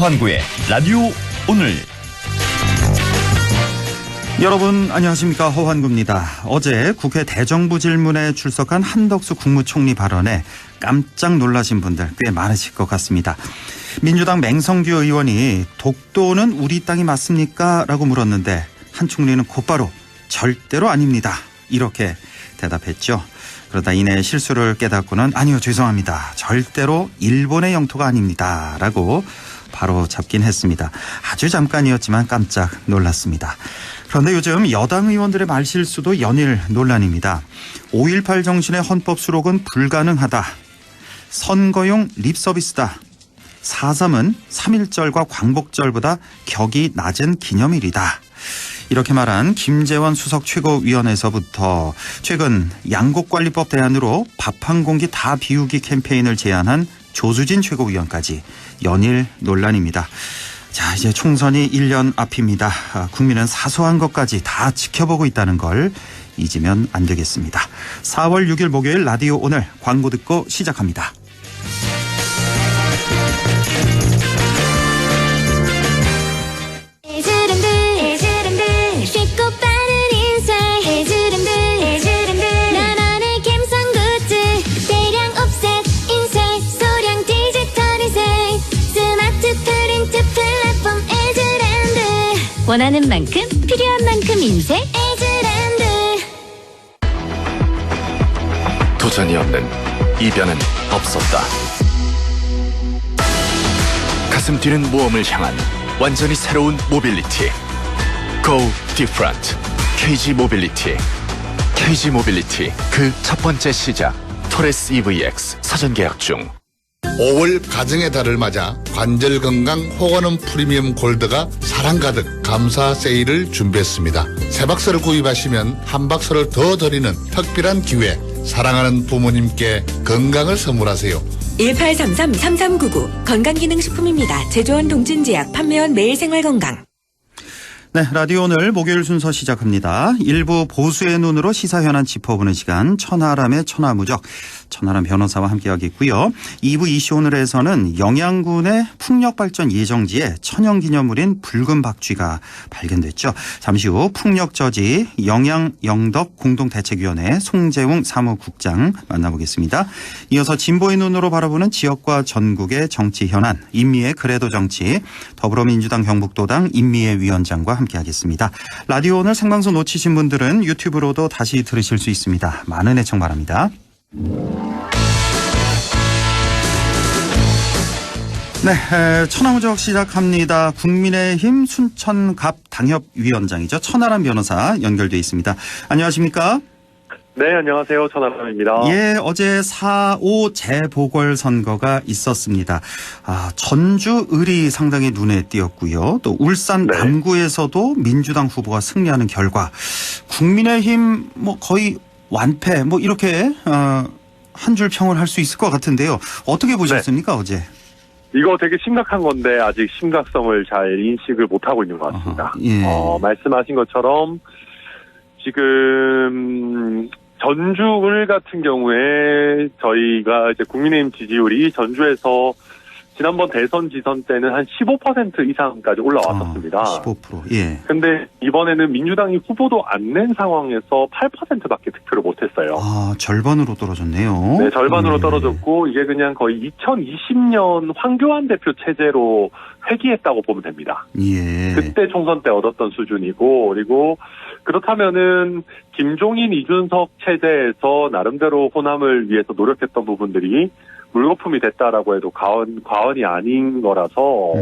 허환구의 라디오 오늘. 여러분 안녕하십니까, 허환구입니다. 어제 국회 대정부 질문에 출석한 한덕수 국무총리 발언에 깜짝 놀라신 분들 꽤 많으실 것 같습니다. 민주당 맹성규 의원이 독도는 우리 땅이 맞습니까? 라고 물었는데 한 총리는 곧바로 절대로 아닙니다, 이렇게 대답했죠. 그러다 이내 실수를 깨닫고는 아니요, 죄송합니다, 절대로 일본의 영토가 아닙니다 라고 바로 잡긴 했습니다. 아주 잠깐이었지만 깜짝 놀랐습니다. 그런데 요즘 여당 의원들의 말실수도 연일 논란입니다. 5.18 정신의 헌법 수록은 불가능하다, 선거용 립서비스다, 4.3은 3.1절과 광복절보다 격이 낮은 기념일이다, 이렇게 말한 김재원 수석 최고위원에서부터 최근 양곡관리법 대안으로 밥 한 공기 다 비우기 캠페인을 제안한 조수진 최고위원까지 연일 논란입니다. 자, 이제 총선이 1년 앞입니다. 국민은 사소한 것까지 다 지켜보고 있다는 걸 잊으면 안 되겠습니다. 4월 6일 목요일 라디오 오늘, 광고 듣고 시작합니다. 원하는 만큼 필요한 만큼 인쇄 에즈랜드. 도전이 없는 이변은 없었다. 가슴 뛰는 모험을 향한 완전히 새로운 모빌리티. Go Different. KG 모빌리티. KG 모빌리티 그 첫 번째 시작. 토레스 EVX 사전 계약 중. 5월 가정의 달을 맞아 관절 건강 호건음 프리미엄 골드가 사랑 가득 감사 세일을 준비했습니다. 세 박스를 구입하시면 한 박스를 더 드리는 특별한 기회. 사랑하는 부모님께 건강을 선물하세요. 1833-3399 건강기능식품입니다. 제조원 동진제약, 판매원 매일생활건강. 네, 라디오 오늘 목요일 순서 시작합니다. 일부 보수의 눈으로 시사현안 짚어보는 시간, 천하람의 천하무적, 천하람 변호사와 함께하겠고요. 2부 이슈 오늘에서는 영양군의 풍력발전 예정지에 천연기념물인 붉은 박쥐가 발견됐죠. 잠시 후 풍력저지 영양영덕 공동대책위원회 송재웅 사무국장 만나보겠습니다. 이어서 진보의 눈으로 바라보는 지역과 전국의 정치 현안, 인미의 그래도 정치, 더불어민주당 경북도당 인미의 위원장과 함께하겠습니다. 라디오 오늘 생방송 놓치신 분들은 유튜브로도 다시 들으실 수 있습니다. 많은 애청 바랍니다. 네, 천하무적 시작합니다. 국민의힘 순천갑 당협위원장이죠. 천하람 변호사 연결돼 있습니다. 안녕하십니까? 네, 안녕하세요. 천하람입니다. 예, 어제 4.5 재보궐선거가 있었습니다. 전주 을이 상당히 눈에 띄었고요. 또 울산 네. 남구에서도 민주당 후보가 승리하는 결과, 국민의힘 거의 완패 이렇게 한 줄 평을 할 수 있을 것 같은데요. 어떻게 보셨습니까, 어제? 이거 되게 심각한 건데 아직 심각성을 잘 인식을 못하고 있는 것 같습니다. 예. 말씀하신 것처럼 지금 전주을 같은 경우에 저희가 이제 국민의힘 지지율이 전주에서 지난번 대선 지선 때는 한 15% 이상까지 올라왔었습니다. 15%. 예. 근데 이번에는 민주당이 후보도 안 낸 상황에서 8%밖에 득표를 못했어요. 절반으로 떨어졌네요. 네, 절반으로 예. 떨어졌고 이게 그냥 거의 2020년 황교안 대표 체제로 회귀했다고 보면 됩니다. 예. 그때 총선 때 얻었던 수준이고, 그리고 그렇다면은 김종인, 이준석 체제에서 나름대로 호남을 위해서 노력했던 부분들이 물거품이 됐다라고 해도 과언이 아닌 거라서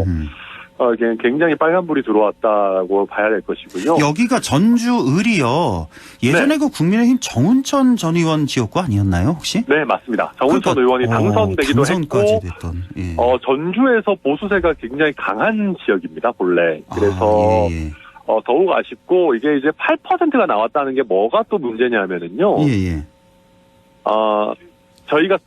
이게 굉장히 빨간불이 들어왔다고 봐야 될 것이고요. 여기가 전주 을이요. 예전에 네. 그 국민의힘 정운천 전 의원 지역구 아니었나요, 혹시? 네, 맞습니다. 정운천 의원이 당선되기도 했고, 됐던. 예. 전주에서 보수세가 굉장히 강한 지역입니다, 본래. 그래서 예. 더욱 아쉽고, 이게 이제 8%가 나왔다는 게 뭐가 또 문제냐면은요. 예. 저희가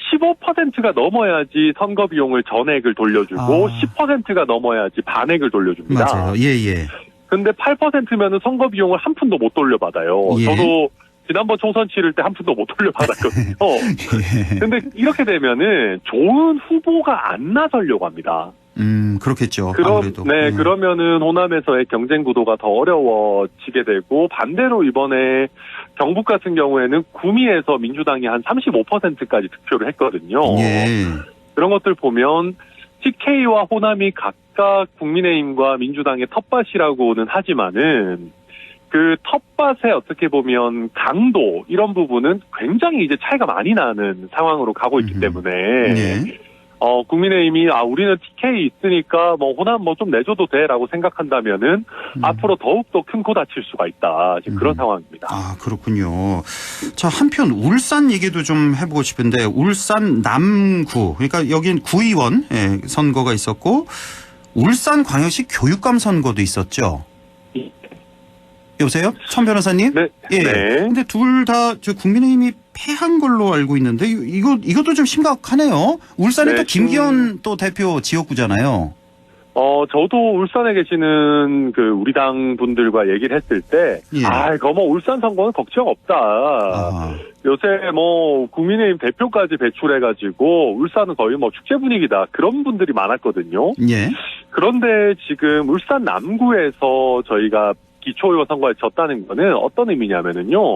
15%가 넘어야지 선거 비용을 전액을 돌려주고 10%가 넘어야지 반액을 돌려줍니다. 맞아요. 예. 근데 8%면은 선거 비용을 한 푼도 못 돌려받아요. 예. 저도 지난번 총선 치를 때 한 푼도 못 돌려받았거든요. 예. 근데 이렇게 되면은 좋은 후보가 안 나서려고 합니다. 그렇겠죠. 그럼, 아무래도. 네, 그러면은 호남에서의 경쟁 구도가 더 어려워지게 되고, 반대로 이번에 경북 같은 경우에는 구미에서 민주당이 한 35%까지 득표를 했거든요. 예. 그런 것들 보면 TK와 호남이 각각 국민의힘과 민주당의 텃밭이라고는 하지만은 그 텃밭에 어떻게 보면 강도 이런 부분은 굉장히 이제 차이가 많이 나는 상황으로 가고 있기 때문에 예. 국민의힘이 우리는 TK 있으니까 뭐 호남 뭐 좀 내줘도 돼라고 생각한다면은 앞으로 더욱더 큰 코 다칠 수가 있다. 지금 그런 상황입니다. 아, 그렇군요. 자, 한편 울산 얘기도 좀 해보고 싶은데 울산 남구, 그러니까 여긴 구의원 선거가 있었고 울산광역시 교육감 선거도 있었죠. 여보세요? 천 변호사님? 네. 예. 네. 근데 둘 다 국민의힘이 패한 걸로 알고 있는데 이것도 좀 심각하네요. 울산에 네, 또 김기현 또 대표 지역구잖아요. 저도 울산에 계시는 그 우리 당 분들과 얘기를 했을 때, 예. 그거 뭐 울산 선거는 걱정 없다. 아. 요새 뭐 국민의힘 대표까지 배출해가지고 울산은 거의 뭐 축제 분위기다. 그런 분들이 많았거든요. 예. 그런데 지금 울산 남구에서 저희가 기초의원 선거에 졌다는 거는 어떤 의미냐면은요.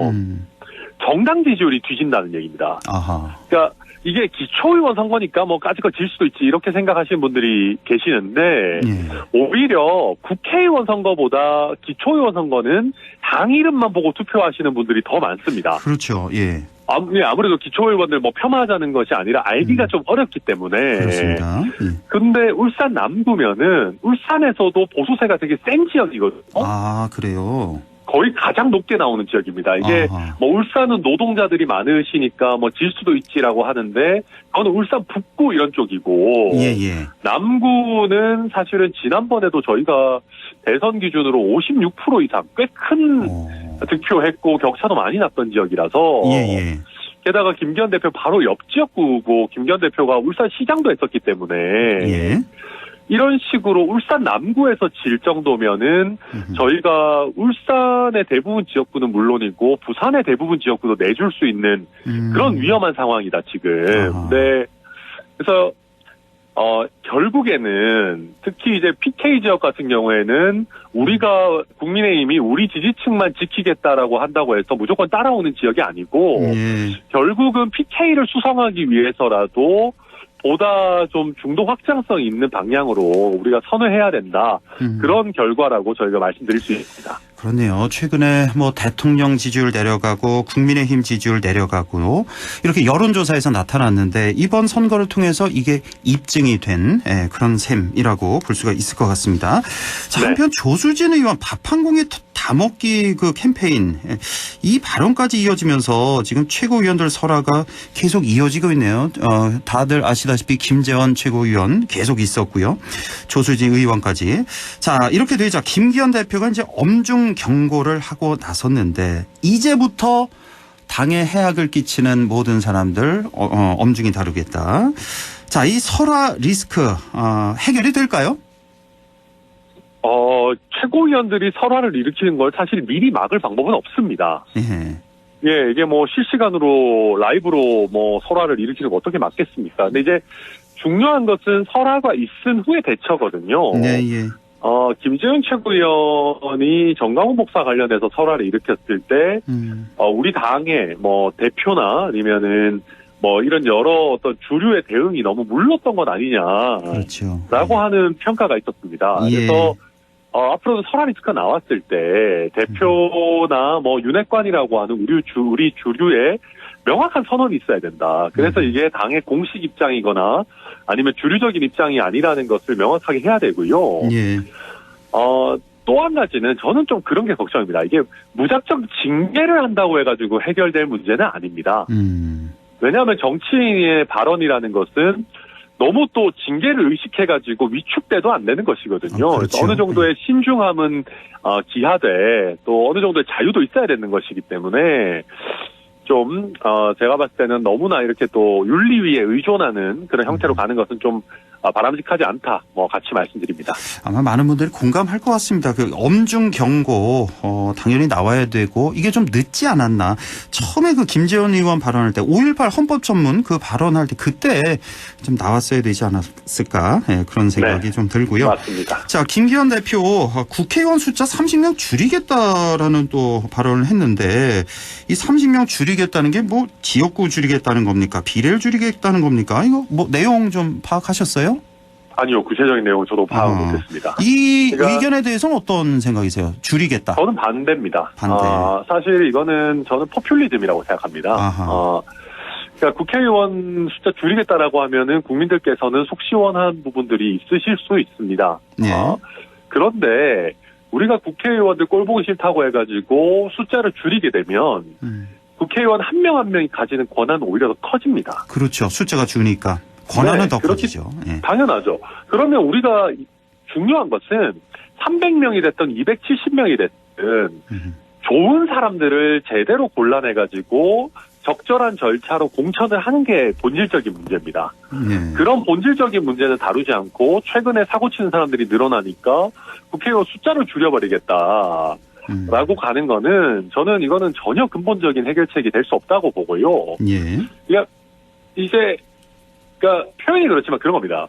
정당 지지율이 뒤진다는 얘기입니다. 아하. 그러니까 이게 기초의원 선거니까 뭐 까짓 거 질 수도 있지 이렇게 생각하시는 분들이 계시는데 예. 오히려 국회의원 선거보다 기초의원 선거는 당 이름만 보고 투표하시는 분들이 더 많습니다. 그렇죠. 예. 아무래도 기초의원들 뭐 폄하하자는 것이 아니라 알기가 좀 어렵기 때문에. 그렇습니다. 예. 근데 울산 남구면은 울산에서도 보수세가 되게 센 지역이거든요. 아, 그래요. 거의 가장 높게 나오는 지역입니다. 이게 아하. 뭐 울산은 노동자들이 많으시니까 뭐 질 수도 있지라고 하는데 저는 울산 북구 이런 쪽이고 예. 남구는 사실은 지난번에도 저희가 대선 기준으로 56% 이상 꽤 큰 득표했고 격차도 많이 났던 지역이라서 예. 게다가 김기현 대표 바로 옆 지역구고 김기현 대표가 울산 시장도 했었기 때문에 예. 이런 식으로 울산 남구에서 질 정도면은 저희가 울산의 대부분 지역구는 물론이고 부산의 대부분 지역구도 내줄 수 있는 그런 위험한 상황이다 지금. 아하. 네. 그래서 결국에는 특히 이제 PK 지역 같은 경우에는 우리가 국민의힘이 우리 지지층만 지키겠다라고 한다고 해서 무조건 따라오는 지역이 아니고 예. 결국은 PK를 수성하기 위해서라도 보다 좀 중도 확장성 있는 방향으로 우리가 선회해야 된다. 그런 결과라고 저희가 말씀드릴 수 있습니다. 그렇네요. 최근에 뭐 대통령 지지율 내려가고 국민의힘 지지율 내려가고 이렇게 여론조사에서 나타났는데 이번 선거를 통해서 이게 입증이 된 그런 셈이라고 볼 수가 있을 것 같습니다. 자, 한편 조수진 의원 밥 한 공기 다 먹기 그 캠페인 이 발언까지 이어지면서 지금 최고위원들 설화가 계속 이어지고 있네요. 다들 아시다시피 김재원 최고위원 계속 있었고요. 조수진 의원까지. 자, 이렇게 되자 김기현 대표가 이제 엄중 경고를 하고 나섰는데 이제부터 당에 해악을 끼치는 모든 사람들 엄중히 다루겠다. 자, 이 설화 리스크 해결이 될까요? 최고위원들이 설화를 일으키는 걸 사실 미리 막을 방법은 없습니다. 예, 이게 뭐 실시간으로 라이브로 뭐 설화를 일으키는 거 어떻게 막겠습니까? 근데 이제 중요한 것은 설화가 있은 후의 대처거든요. 네, 예. 김재현 최고위원이 정강훈 목사 관련해서 설화를 일으켰을 때, 우리 당의 뭐 대표나 아니면은 뭐 이런 여러 어떤 주류의 대응이 너무 물렀던 것 아니냐. 그렇죠. 라고 하는 평가가 있었습니다. 예. 그래서, 앞으로도 설화 리스크가 나왔을 때 대표나 뭐 윤핵관이라고 하는 우리 주류의 명확한 선언이 있어야 된다. 그래서 이게 당의 공식 입장이거나 아니면 주류적인 입장이 아니라는 것을 명확하게 해야 되고요. 예. 또 한 가지는 저는 좀 그런 게 걱정입니다. 이게 무작정 징계를 한다고 해가지고 해결될 문제는 아닙니다. 왜냐하면 정치인의 발언이라는 것은 너무 또 징계를 의식해가지고 위축돼도 안 되는 것이거든요. 그렇죠. 그래서 어느 정도의 신중함은 기하되 또 어느 정도의 자유도 있어야 되는 것이기 때문에 좀 제가 봤을 때는 너무나 이렇게 또 윤리위에 의존하는 그런 형태로 가는 것은 좀 바람직하지 않다. 같이 말씀드립니다. 아마 많은 분들이 공감할 것 같습니다. 그 엄중 경고 당연히 나와야 되고 이게 좀 늦지 않았나. 처음에 그 김재원 의원 발언할 때 5.18 헌법 전문 그 발언할 때 그때 좀 나왔어야 되지 않았을까. 네, 그런 생각이 좀 들고요. 맞습니다. 자, 김기현 대표 국회의원 숫자 30명 줄이겠다라는 또 발언을 했는데 이 30명 줄이겠다는 게 뭐 지역구 줄이겠다는 겁니까? 비례를 줄이겠다는 겁니까? 이거 뭐 내용 좀 파악하셨어요? 아니요. 구체적인 내용은 저도 파악 못했습니다. 이 제가 의견에 대해서는 어떤 생각이세요? 줄이겠다. 저는 반대입니다. 반대. 사실 이거는 저는 포퓰리즘이라고 생각합니다. 그러니까 국회의원 숫자 줄이겠다라고 하면은 국민들께서는 속 시원한 부분들이 있으실 수 있습니다. 네. 그런데 우리가 국회의원들 꼴 보기 싫다고 해가지고 숫자를 줄이게 되면 국회의원 한 명 한 명이 가지는 권한은 오히려 더 커집니다. 그렇죠. 숫자가 줄으니까 권한은 네, 더 커지죠. 예. 당연하죠. 그러면 우리가 중요한 것은 300명이 됐든 270명이 됐든 좋은 사람들을 제대로 골라내가지고 적절한 절차로 공천을 하는 게 본질적인 문제입니다. 네. 그런 본질적인 문제는 다루지 않고 최근에 사고 치는 사람들이 늘어나니까 국회의원 숫자를 줄여버리겠다. 라고 가는 거는 저는 이거는 전혀 근본적인 해결책이 될 수 없다고 보고요. 예. 그러니까 이제 그러니까 표현이 그렇지만 그런 겁니다.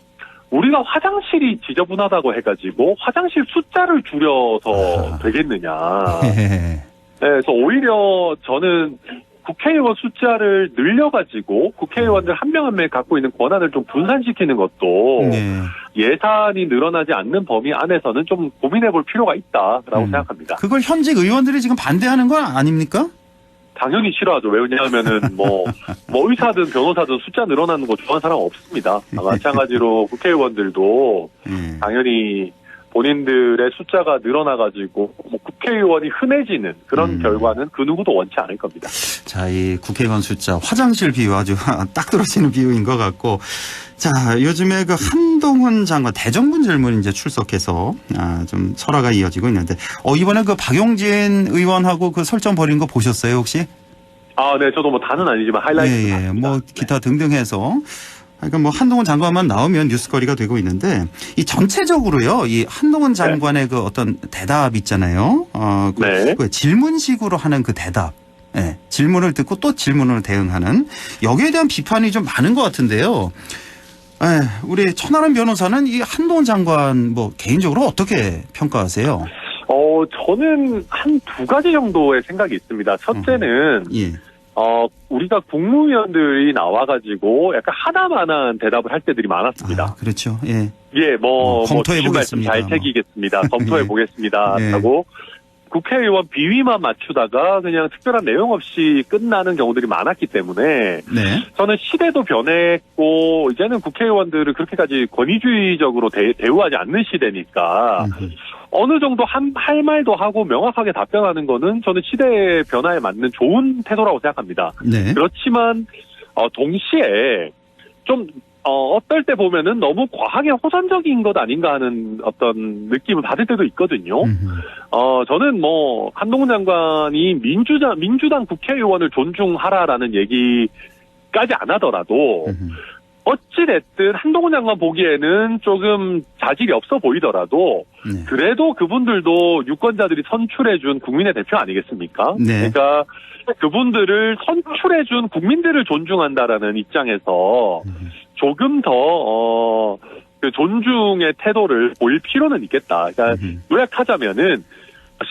우리가 화장실이 지저분하다고 해가지고 화장실 숫자를 줄여서 되겠느냐. 네, 그래서 오히려 저는 국회의원 숫자를 늘려가지고 국회의원들 한 명 한 명이 갖고 있는 권한을 좀 분산시키는 것도 네. 예산이 늘어나지 않는 범위 안에서는 좀 고민해볼 필요가 있다라고 생각합니다. 그걸 현직 의원들이 지금 반대하는 건 아닙니까? 당연히 싫어하죠. 왜냐하면은 뭐 의사든 변호사든 숫자 늘어나는 거 좋아하는 사람 없습니다. 마찬가지로 국회의원들도 당연히 본인들의 숫자가 늘어나가지고 국회의원이 흔해지는 그런 결과는 그 누구도 원치 않을 겁니다. 자, 이 국회의원 숫자 화장실 비유 아주 딱 떨어지는 비유인 것 같고, 자, 요즘에 그 한동훈 장관 대정부 질문 이제 출석해서 좀 설화가 이어지고 있는데, 이번에 그 박용진 의원하고 그 설정 벌인 거 보셨어요 혹시? 네, 저도 뭐 다는 아니지만 하이라이트. 예, 뭐 기타 등등 해서. 그러니까 뭐 한동훈 장관만 나오면 뉴스거리가 되고 있는데 이 전체적으로요 이 한동훈 장관의 그 어떤 대답 있잖아요. 그 질문식으로 하는 그 대답, 질문을 듣고 또 질문으로 대응하는 여기에 대한 비판이 좀 많은 것 같은데요. 우리 천하람 변호사는 이 한동훈 장관 뭐 개인적으로 어떻게 평가하세요? 저는 한 두 가지 정도의 생각이 있습니다. 첫째는 우리가 국무위원들이 나와가지고 약간 하나만한 대답을 할 때들이 많았습니다. 그렇죠. 예. 검토해 보겠습니다. 잘 챙기겠습니다. 검토해 보겠습니다. 하고 국회의원 비위만 맞추다가 그냥 특별한 내용 없이 끝나는 경우들이 많았기 때문에 저는 시대도 변했고 이제는 국회의원들을 그렇게까지 권위주의적으로 대우하지 않는 시대니까 어느 정도 할 말도 하고 명확하게 답변하는 거는 저는 시대의 변화에 맞는 좋은 태도라고 생각합니다. 그렇지만 동시에 좀 어떨 때 보면은 너무 과하게 호전적인 것 아닌가 하는 어떤 느낌을 받을 때도 있거든요. 저는 뭐 한동훈 장관이 민주당 국회의원을 존중하라라는 얘기까지 안 하더라도 어찌됐든 한동훈 장관 보기에는 조금 자질이 없어 보이더라도 그래도 그분들도 유권자들이 선출해준 국민의 대표 아니겠습니까? 그러니까 그분들을 선출해준 국민들을 존중한다라는 입장에서 조금 더 그 존중의 태도를 보일 필요는 있겠다. 그러니까 요약하자면은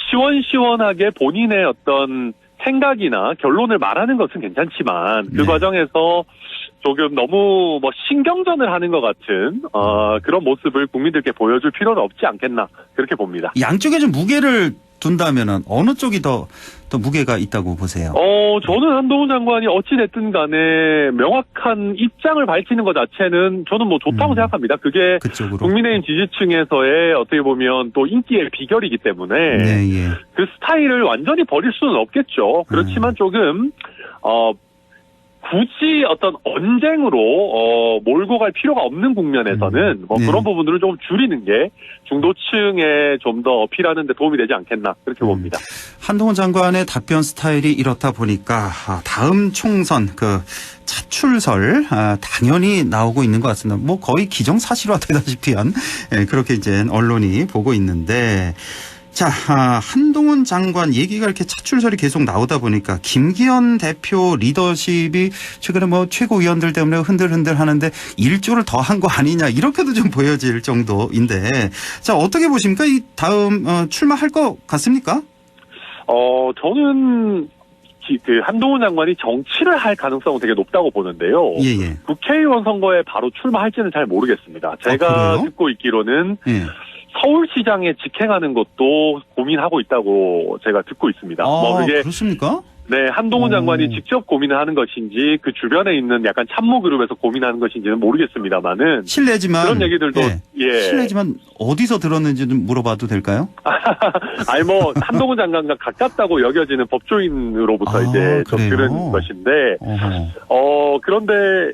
시원시원하게 본인의 어떤 생각이나 결론을 말하는 것은 괜찮지만 그 과정에서 조금 너무 뭐 신경전을 하는 것 같은 그런 모습을 국민들께 보여줄 필요는 없지 않겠나 그렇게 봅니다. 양쪽에 좀 무게를 둔다면은 어느 쪽이 더 무게가 있다고 보세요? 저는 한동훈 장관이 어찌됐든 간에 명확한 입장을 밝히는 것 자체는 저는 뭐 좋다고 생각합니다. 그게 그쪽으로. 국민의힘 지지층에서의 어떻게 보면 또 인기의 비결이기 때문에 그 스타일을 완전히 버릴 수는 없겠죠. 그렇지만 조금 굳이 어떤 언쟁으로 몰고 갈 필요가 없는 국면에서는 뭐 네. 그런 부분들을 좀 줄이는 게 중도층에 좀 더 어필하는 데 도움이 되지 않겠나 그렇게 봅니다. 한동훈 장관의 답변 스타일이 이렇다 보니까 다음 총선 그 차출설 당연히 나오고 있는 것 같습니다. 뭐 거의 기정사실화되다시피 한 그렇게 이제 언론이 보고 있는데 자, 한동훈 장관 얘기가 이렇게 차출설이 계속 나오다 보니까 김기현 대표 리더십이 최근에 뭐 최고위원들 때문에 흔들흔들 하는데 일조를 더 한 거 아니냐 이렇게도 좀 보여질 정도인데 자, 어떻게 보십니까? 이 다음 출마할 것 같습니까? 저는 그 한동훈 장관이 정치를 할 가능성은 되게 높다고 보는데요. 예. 국회의원 선거에 바로 출마할지는 잘 모르겠습니다. 제가 그래요? 듣고 있기로는 예. 서울시장에 직행하는 것도 고민하고 있다고 제가 듣고 있습니다. 이게 그렇습니까? 네, 한동훈 장관이 직접 고민을 하는 것인지 그 주변에 있는 약간 참모 그룹에서 고민하는 것인지는 모르겠습니다만은 실례지만 그런 얘기들도 실례지만 어디서 들었는지 좀 물어봐도 될까요? 아니 뭐 한동훈 장관과 가깝다고 여겨지는 법조인으로부터 이제 좀 그래요? 들은 것인데 그런데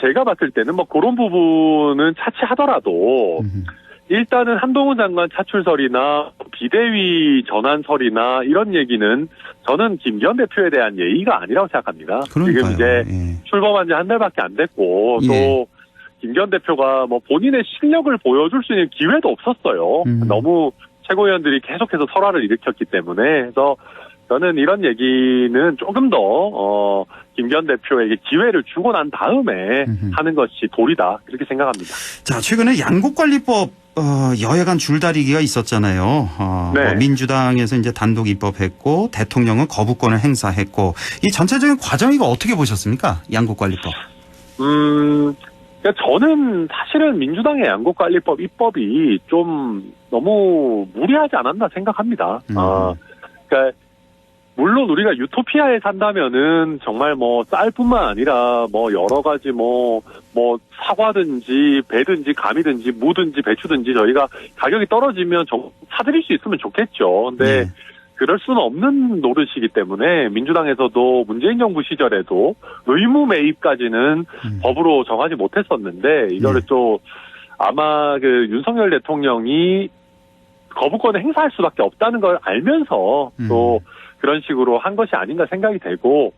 제가 봤을 때는 뭐 그런 부분은 차치하더라도 일단은 한동훈 장관 차출설이나 비대위 전환설이나 이런 얘기는 저는 김기현 대표에 대한 예의가 아니라고 생각합니다. 그러니까요. 지금 이제 예. 출범한 지 한 달밖에 안 됐고 또 김기현 대표가 뭐 본인의 실력을 보여줄 수 있는 기회도 없었어요. 너무 최고위원들이 계속해서 설화를 일으켰기 때문에 그래서 저는 이런 얘기는 조금 더 김기현 대표에게 기회를 주고 난 다음에 하는 것이 도리다 그렇게 생각합니다. 자, 최근에 양곡관리법 여야 간 줄다리기가 있었잖아요. 네. 뭐 민주당에서 이제 단독 입법했고 대통령은 거부권을 행사했고 이 전체적인 과정 이거 어떻게 보셨습니까? 양곡관리법. 그러니까 저는 사실은 민주당의 양곡관리법 입법이 좀 너무 무리하지 않았나 생각합니다. 그러니까 물론 우리가 유토피아에 산다면은 정말 뭐 쌀뿐만 아니라 뭐 여러 가지 뭐 사과든지 배든지 감이든지 무든지 배추든지 저희가 가격이 떨어지면 사드릴 수 있으면 좋겠죠. 근데 네. 그럴 수는 없는 노릇이기 때문에 민주당에서도 문재인 정부 시절에도 의무 매입까지는 법으로 정하지 못했었는데 이거를 또 아마 그 윤석열 대통령이 거부권을 행사할 수밖에 없다는 걸 알면서 또 그런 식으로 한 것이 아닌가 생각이 되고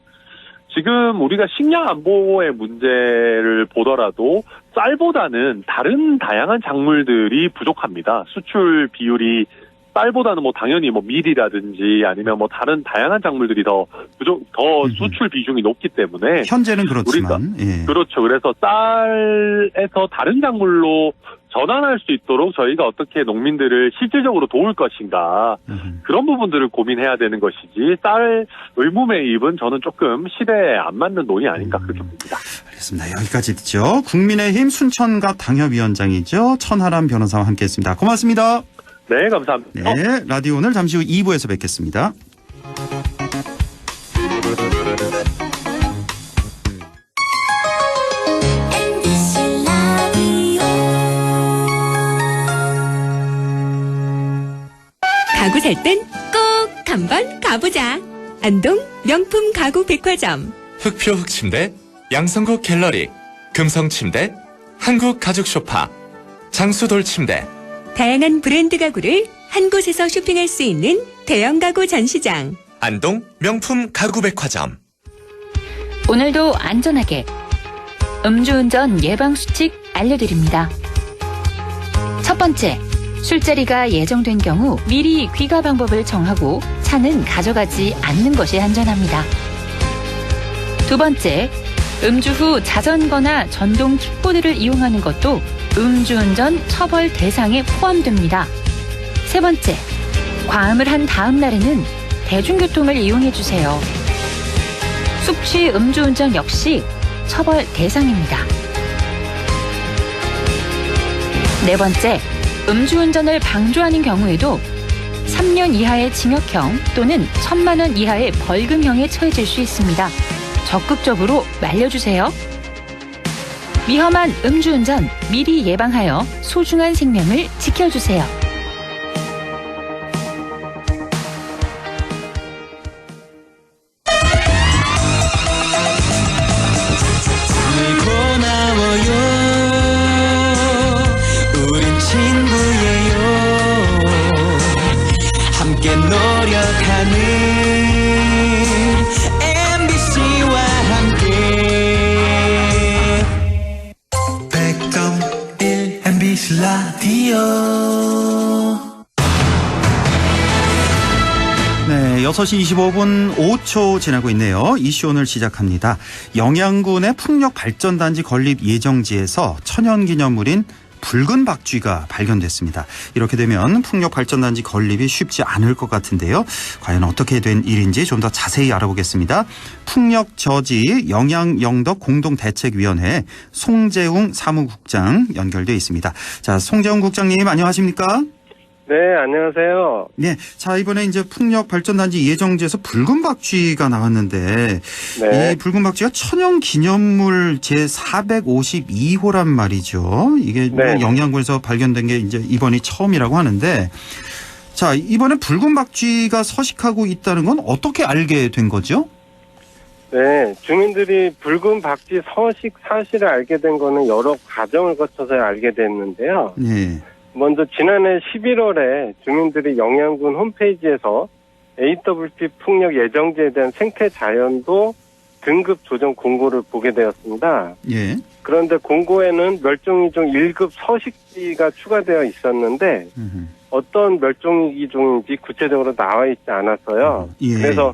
지금 우리가 식량 안보의 문제를 보더라도 쌀보다는 다른 다양한 작물들이 부족합니다. 수출 비율이 쌀보다는 뭐 당연히 뭐 밀이라든지 아니면 뭐 다른 다양한 작물들이 더 수출 비중이 높기 때문에 현재는 그렇지만 그렇죠. 그래서 쌀에서 다른 작물로 전환할 수 있도록 저희가 어떻게 농민들을 실질적으로 도울 것인가 그런 부분들을 고민해야 되는 것이지 쌀 의무 매입은 저는 조금 시대에 안 맞는 논의 아닌가 그렇게 봅니다. 알겠습니다. 여기까지 듣죠. 국민의힘 순천갑 당협위원장이죠. 천하람 변호사와 함께했습니다. 고맙습니다. 네, 감사합니다. 네, 라디오 오늘 잠시 후 2부에서 뵙겠습니다. 가구 살 땐 꼭 한번 가보자. 안동 명품 가구 백화점. 흑표 흑침대, 양성국 갤러리, 금성침대, 한국 가죽 소파, 장수돌 침대. 다양한 브랜드 가구를 한 곳에서 쇼핑할 수 있는 대형 가구 전시장. 안동 명품 가구 백화점. 오늘도 안전하게 음주운전 예방수칙 알려드립니다. 첫 번째, 술자리가 예정된 경우 미리 귀가 방법을 정하고 차는 가져가지 않는 것이 안전합니다. 두 번째, 음주 후 자전거나 전동 킥보드를 이용하는 것도 음주운전 처벌 대상에 포함됩니다. 세 번째, 과음을 한 다음 날에는 대중교통을 이용해 주세요. 숙취 음주운전 역시 처벌 대상입니다. 네 번째, 음주운전을 방조하는 경우에도 3년 이하의 징역형 또는 1,000만 원 이하의 벌금형에 처해질 수 있습니다. 적극적으로 말려주세요. 위험한 음주운전 미리 예방하여 소중한 생명을 지켜주세요. 6시 25분 5초 지나고 있네요. 이슈 오늘 시작합니다. 영양군의 풍력발전단지 건립 예정지에서 천연기념물인 붉은 박쥐가 발견됐습니다. 이렇게 되면 풍력발전단지 건립이 쉽지 않을 것 같은데요. 과연 어떻게 된 일인지 좀 더 자세히 알아보겠습니다. 풍력저지 영양영덕 공동대책위원회 송재웅 사무국장 연결돼 있습니다. 자, 송재웅 국장님 안녕하십니까? 네, 안녕하세요. 네, 자 이번에 이제 풍력발전단지 예정지에서 붉은 박쥐가 나왔는데 네. 이 붉은 박쥐가 천연기념물 제452호란 말이죠. 이게 네. 영양군에서 발견된 게 이제 이번이 처음이라고 하는데, 자 이번에 붉은 박쥐가 서식하고 있다는 건 어떻게 알게 된 거죠? 네, 주민들이 붉은 박쥐 서식 사실을 알게 된 거는 여러 과정을 거쳐서 알게 됐는데요. 네. 먼저 지난해 11월에 주민들이 영양군 홈페이지에서 AWP 풍력 예정지에 대한 생태 자연도 등급 조정 공고를 보게 되었습니다. 예. 그런데 공고에는 멸종위종 1급 서식지가 추가되어 있었는데 어떤 멸종위종인지 구체적으로 나와 있지 않았어요. 예. 그래서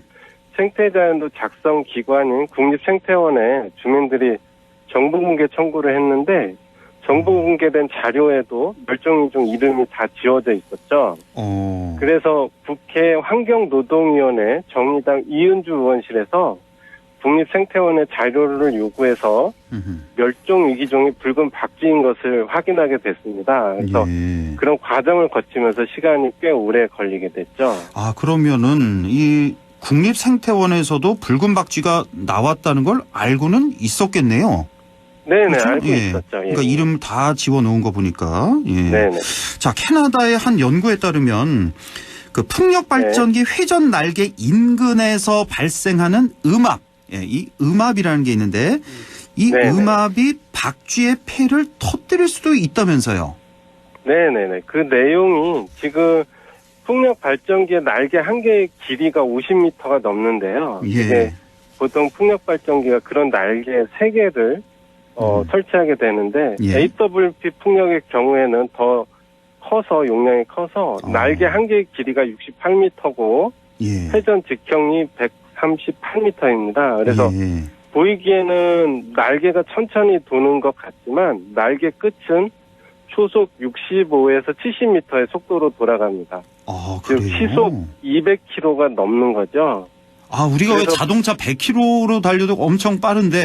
생태자연도 작성 기관인 국립생태원에 주민들이 정보공개 청구를 했는데 정보 공개된 자료에도 멸종위종 이름이 다 지워져 있었죠. 그래서 국회 환경노동위원회 정의당 이은주 의원실에서 국립생태원의 자료를 요구해서 멸종위기종이 붉은 박쥐인 것을 확인하게 됐습니다. 그래서 예. 그런 과정을 거치면서 시간이 꽤 오래 걸리게 됐죠. 아 그러면은 이 국립생태원에서도 붉은 박쥐가 나왔다는 걸 알고는 있었겠네요. 네네, 그렇죠? 알고 예. 있었죠. 예. 그러니까 이름 다 지워놓은 거 보니까. 예. 네네. 자, 캐나다의 한 연구에 따르면 그 풍력발전기 회전 날개 인근에서 발생하는 음압, 예, 이 음압이라는 게 있는데 이 네네. 음압이 박쥐의 폐를 터뜨릴 수도 있다면서요. 네네네. 그 내용이 지금 풍력발전기의 날개 한 개의 길이가 50m가 넘는데요. 예. 이게 보통 풍력발전기가 그런 날개 3개를 설치하게 되는데 예. AWP 풍력의 경우에는 더 커서 용량이 커서 날개 한 개의 길이가 68m고 예. 회전 직형이 138m입니다. 그래서 예. 보이기에는 날개가 천천히 도는 것 같지만 날개 끝은 초속 65에서 70m의 속도로 돌아갑니다. 아, 즉 그래요? 시속 200km가 넘는 거죠. 아, 우리가 왜 자동차 100km로 달려도 엄청 빠른데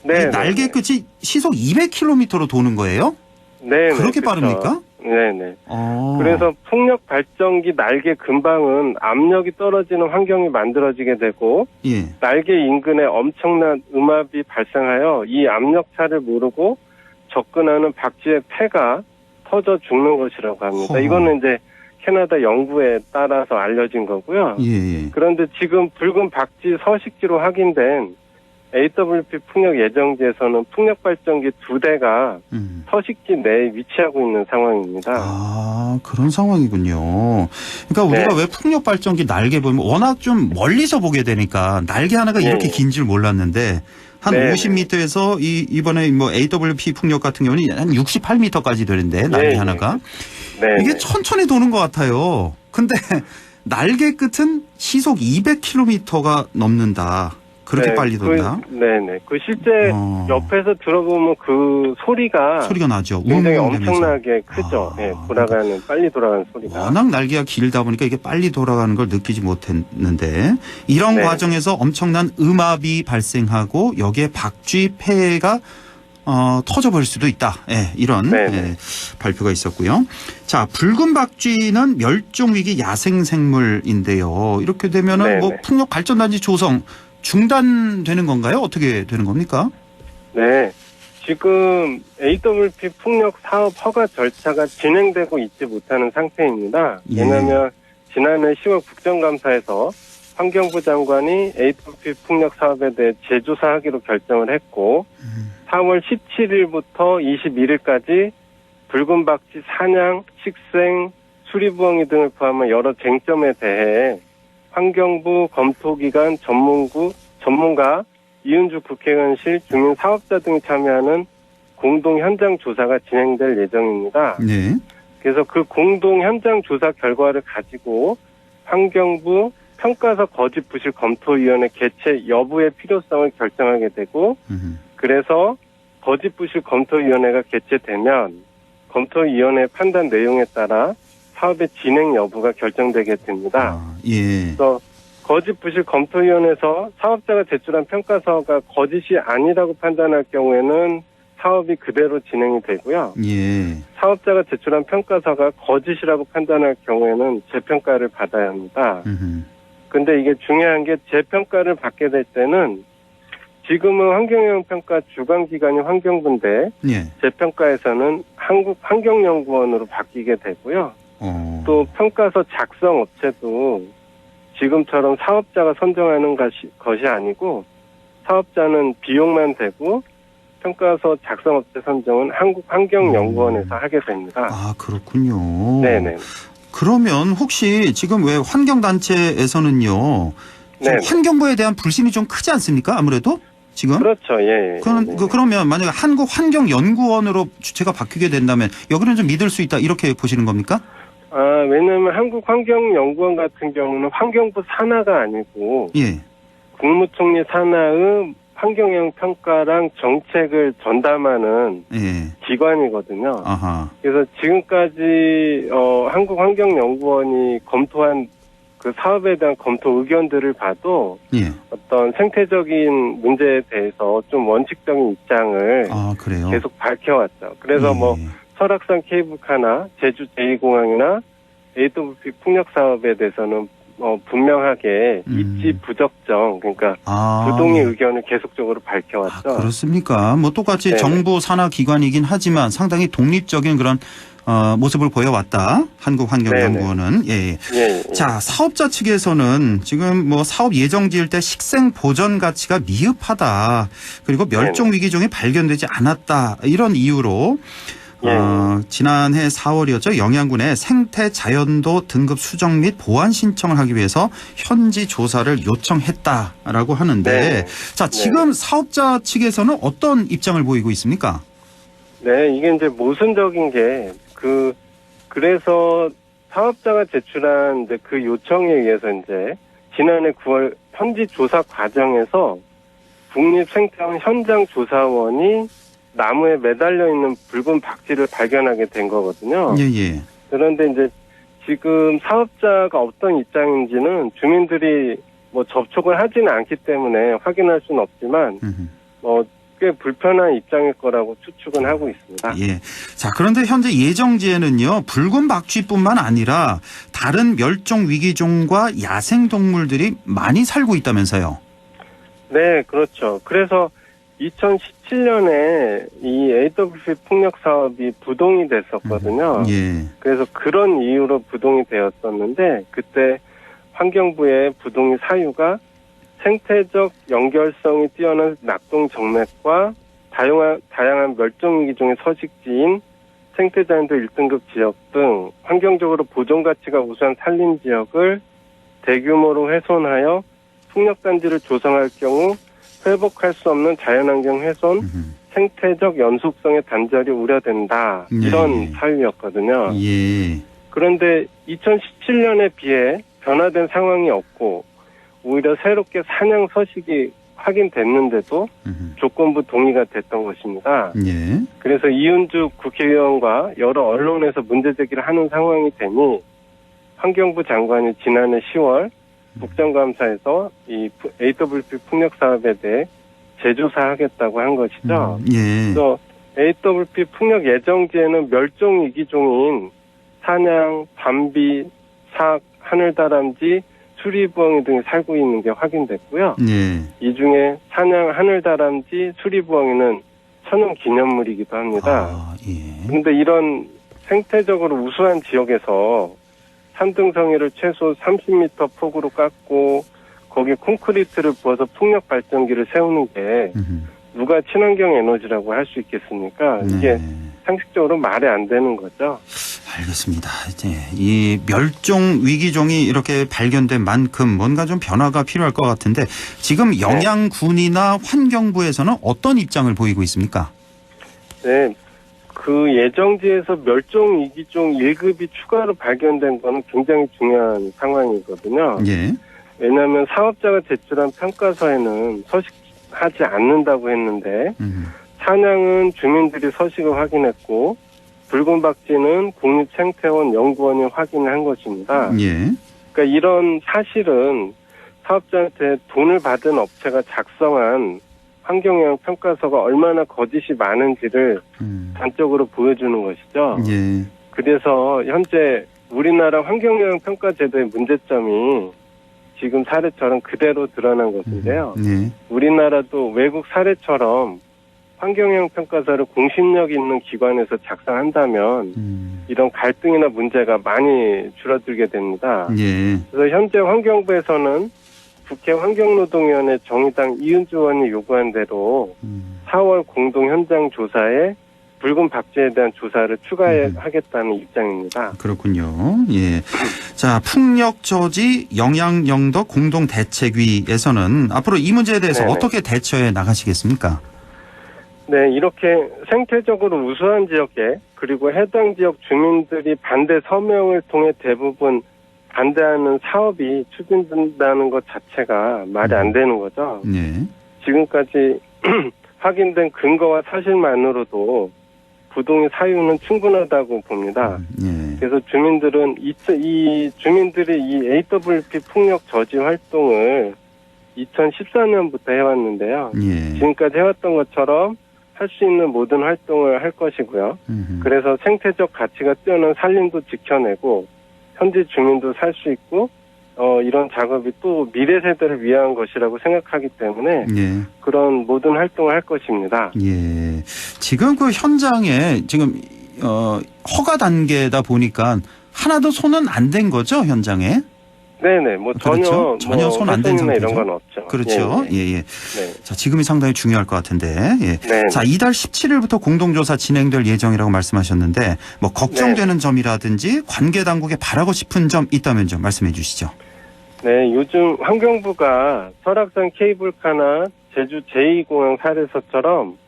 네, 이 날개 끝이 시속 200km로 도는 거예요? 네, 그렇게 그렇죠. 빠릅니까? 네네. 아. 그래서 풍력 발전기 날개 근방은 압력이 떨어지는 환경이 만들어지게 되고 예. 날개 인근에 엄청난 음압이 발생하여 이 압력차를 모르고 접근하는 박쥐의 폐가 터져 죽는 것이라고 합니다. 이거는 이제 캐나다 연구에 따라서 알려진 거고요. 예. 그런데 지금 붉은 박쥐 서식지로 확인된 AWP 풍력 예정지에서는 풍력 발전기 2대가 서식지 내에 위치하고 있는 상황입니다. 아, 그런 상황이군요. 그러니까 우리가 네. 왜 풍력 발전기 날개 보면 워낙 좀 멀리서 보게 되니까 날개 하나가 이렇게 긴 줄 몰랐는데 한 네. 50m에서 이번에 뭐 AWP 풍력 같은 경우는 한 68m까지 되는데 날개 네. 하나가 네. 이게 천천히 도는 것 같아요. 근데 날개 끝은 시속 200km가 넘는다. 그렇게 네, 빨리 돈다. 네네. 그 실제 옆에서 들어보면 그 소리가 나죠. 굉장히 웅웅대면서. 엄청나게 크죠. 예, 돌아가는 빨리 돌아가는 소리가. 워낙 날개가 길다 보니까 이게 빨리 돌아가는 걸 느끼지 못했는데 이런 네. 과정에서 엄청난 음압이 발생하고 여기에 박쥐 폐가 터져버릴 수도 있다. 예, 이런 네. 발표가 있었고요. 자, 붉은 박쥐는 멸종위기 야생생물인데요. 이렇게 되면은 네, 뭐 네. 풍력 발전단지 조성 중단되는 건가요? 어떻게 되는 겁니까? 네. 지금 AWP 풍력 사업 허가 절차가 진행되고 있지 못하는 상태입니다. 예. 왜냐하면 지난해 10월 국정감사에서 환경부 장관이 AWP 풍력 사업에 대해 재조사하기로 결정을 했고 4월 17일부터 21일까지 붉은 박쥐 사냥, 식생, 수리부엉이 등을 포함한 여러 쟁점에 대해 환경부 검토기관 전문가 이은주 국회의원실 주민 사업자 등이 참여하는 공동 현장 조사가 진행될 예정입니다. 네. 그래서 그 공동 현장 조사 결과를 가지고 환경부, 평가서 거짓 부실 검토위원회 개최 여부의 필요성을 결정하게 되고 그래서 거짓 부실 검토위원회가 개최되면 검토위원회 판단 내용에 따라 사업의 진행 여부가 결정되게 됩니다. 예. 그래서 거짓 부실 검토위원회에서 사업자가 제출한 평가서가 거짓이 아니라고 판단할 경우에는 사업이 그대로 진행이 되고요. 예. 사업자가 제출한 평가서가 거짓이라고 판단할 경우에는 재평가를 받아야 합니다. 근데 이게 중요한 게 재평가를 받게 될 때는 지금은 환경영향평가 주관기관이 환경부인데 예. 재평가에서는 한국환경연구원으로 바뀌게 되고요. 또 평가서 작성 업체도 지금처럼 사업자가 선정하는 것이 아니고 사업자는 비용만 되고 평가서 작성업체 선정은 한국환경연구원에서 하게 됩니다. 아, 그렇군요. 네네. 그러면 혹시 지금 왜 환경단체에서는요, 네. 환경부에 대한 불신이 좀 크지 않습니까? 아무래도 지금? 그렇죠. 예. 그러면 만약에 한국환경연구원으로 주체가 바뀌게 된다면 여기는 좀 믿을 수 있다 이렇게 보시는 겁니까? 왜냐하면 한국환경연구원 같은 경우는 환경부 산하가 아니고 예. 국무총리 산하의 환경영향 평가랑 정책을 전담하는 예. 기관이거든요. 아하. 그래서 지금까지 한국환경연구원이 검토한 그 사업에 대한 검토 의견들을 봐도 예. 어떤 생태적인 문제에 대해서 좀 원칙적인 입장을 그래요? 계속 밝혀왔죠. 그래서 예. 설악산 케이블카나 제주 제2공항이나 AWP 풍력 사업에 대해서는 분명하게 입지 부적정, 그러니까 부동의 의견을 계속적으로 밝혀왔죠. 그렇습니까? 뭐 똑같이 네네. 정부 산하 기관이긴 하지만 상당히 독립적인 그런 모습을 보여왔다. 한국환경연구원은. 예. 자, 사업자 측에서는 지금 뭐 사업 예정 지을 때 식생 보전 가치가 미흡하다. 그리고 멸종 위기종이 발견되지 않았다. 이런 이유로 지난해 4월이었죠. 영양군에 생태 자연도 등급 수정 및 보완 신청을 하기 위해서 현지 조사를 요청했다라고 하는데 자, 지금 사업자 측에서는 어떤 입장을 보이고 있습니까? 네, 이게 이제 모순적인 게 그래서 사업자가 제출한 이제 그 요청에 의해서 이제 지난해 9월 현지 조사 과정에서 국립생태원 현장 조사원이 나무에 매달려 있는 붉은 박쥐를 발견하게 된 거거든요. 예. 그런데 이제 지금 사업자가 어떤 입장인지는 주민들이 뭐 접촉을 하지는 않기 때문에 확인할 수는 없지만 꽤 불편한 입장일 거라고 추측은 하고 있습니다. 예. 자, 그런데 현재 예정지에는요, 붉은 박쥐뿐만 아니라 다른 멸종 위기종과 야생 동물들이 많이 살고 있다면서요? 네, 그렇죠. 그래서 2017년에 이 AWP 풍력 사업이 부동이 됐었거든요. 예. 그래서 그런 이유로 부동이 되었었는데 그때 환경부의 부동의 사유가 생태적 연결성이 뛰어난 낙동 정맥과 다양한 멸종위기종의 서식지인 생태자연도 1등급 지역 등 환경적으로 보존 가치가 우수한 산림 지역을 대규모로 훼손하여 풍력단지를 조성할 경우 회복할 수 없는 자연환경 훼손, 생태적 연속성의 단절이 우려된다. 이런 사유였거든요. 예. 그런데 2017년에 비해 변화된 상황이 없고 오히려 새롭게 산양 서식이 확인됐는데도 조건부 동의가 됐던 것입니다. 예. 그래서 이은주 국회의원과 여러 언론에서 문제제기를 하는 상황이 되니 환경부 장관이 지난해 10월 국정감사에서 이 AWP 풍력 사업에 대해 재조사하겠다고 한 것이죠. 예. 그래서 AWP 풍력 예정지에는 멸종 위기종인 사냥, 밤비, 삭, 하늘다람쥐, 수리부엉이 등이 살고 있는 게 확인됐고요. 예. 이 중에 사냥, 하늘다람쥐, 수리부엉이는 천연기념물이기도 합니다. 그런데 이런 생태적으로 우수한 지역에서 산등성이를 최소 30m 폭으로 깎고 거기에 콘크리트를 부어서 풍력 발전기를 세우는 게 누가 친환경 에너지라고 할 수 있겠습니까? 이게 상식적으로 말이 안 되는 거죠. 알겠습니다. 이제 이 멸종 위기종이 이렇게 발견된 만큼 뭔가 좀 변화가 필요할 것 같은데 지금 영양군이나 환경부에서는 어떤 입장을 보이고 있습니까? 네. 그 예정지에서 멸종 위기종 1급이 추가로 발견된 거는 굉장히 중요한 상황이거든요. 예. 왜냐하면 사업자가 제출한 평가서에는 서식하지 않는다고 했는데 찬양은 주민들이 서식을 확인했고 붉은 박쥐는 국립생태원 연구원이 확인을 한 것입니다. 예. 그러니까 이런 사실은 사업자한테 돈을 받은 업체가 작성한 환경영향 평가서가 얼마나 거짓이 많은지를 단적으로 보여주는 것이죠. 예. 그래서 현재 우리나라 환경영향 평가 제도의 문제점이 지금 사례처럼 그대로 드러난 것인데요. 예. 우리나라도 외국 사례처럼 환경영향 평가서를 공신력 있는 기관에서 작성한다면 이런 갈등이나 문제가 많이 줄어들게 됩니다. 예. 그래서 현재 환경부에서는 국회 환경노동위원회 정의당 이은주 의원이 요구한 대로 4월 공동 현장 조사에 붉은 박쥐에 대한 조사를 추가하겠다는 입장입니다. 그렇군요. 예. 자, 풍력 저지 영양 영덕 공동 대책위에서는 앞으로 이 문제에 대해서 네네. 어떻게 대처해 나가시겠습니까? 네, 이렇게 생태적으로 우수한 지역에 그리고 해당 지역 주민들이 반대 서명을 통해 대부분 반대하는 사업이 추진된다는 것 자체가 말이 안 되는 거죠. 네. 지금까지 확인된 근거와 사실만으로도 부동의 사유는 충분하다고 봅니다. 예. 그래서 주민들은 주민들이 이 AWP 풍력 저지 활동을 2014년부터 해왔는데요. 예. 지금까지 해왔던 것처럼 할 수 있는 모든 활동을 할 것이고요. 그래서 생태적 가치가 뛰어난 산림도 지켜내고 현지 주민도 살 수 있고 이런 작업이 또 미래 세대를 위한 것이라고 생각하기 때문에 예. 그런 모든 활동을 할 것입니다. 예. 지금 그 현장에 지금 허가 단계다 보니까 하나도 손은 안 댄 거죠, 현장에? 네네, 뭐 그렇죠? 전혀 손 안 댄 상태죠. 이런 건 없죠. 그렇죠. 예, 예. 예, 예. 네. 자, 지금이 상당히 중요할 것 같은데. 예. 네. 자, 이달 17일부터 공동조사 진행될 예정이라고 말씀하셨는데 뭐 걱정되는 점이라든지 관계 당국에 바라고 싶은 점 있다면 좀 말씀해 주시죠. 네, 요즘 환경부가 설악산 케이블카나 제주 제2공항 사례서처럼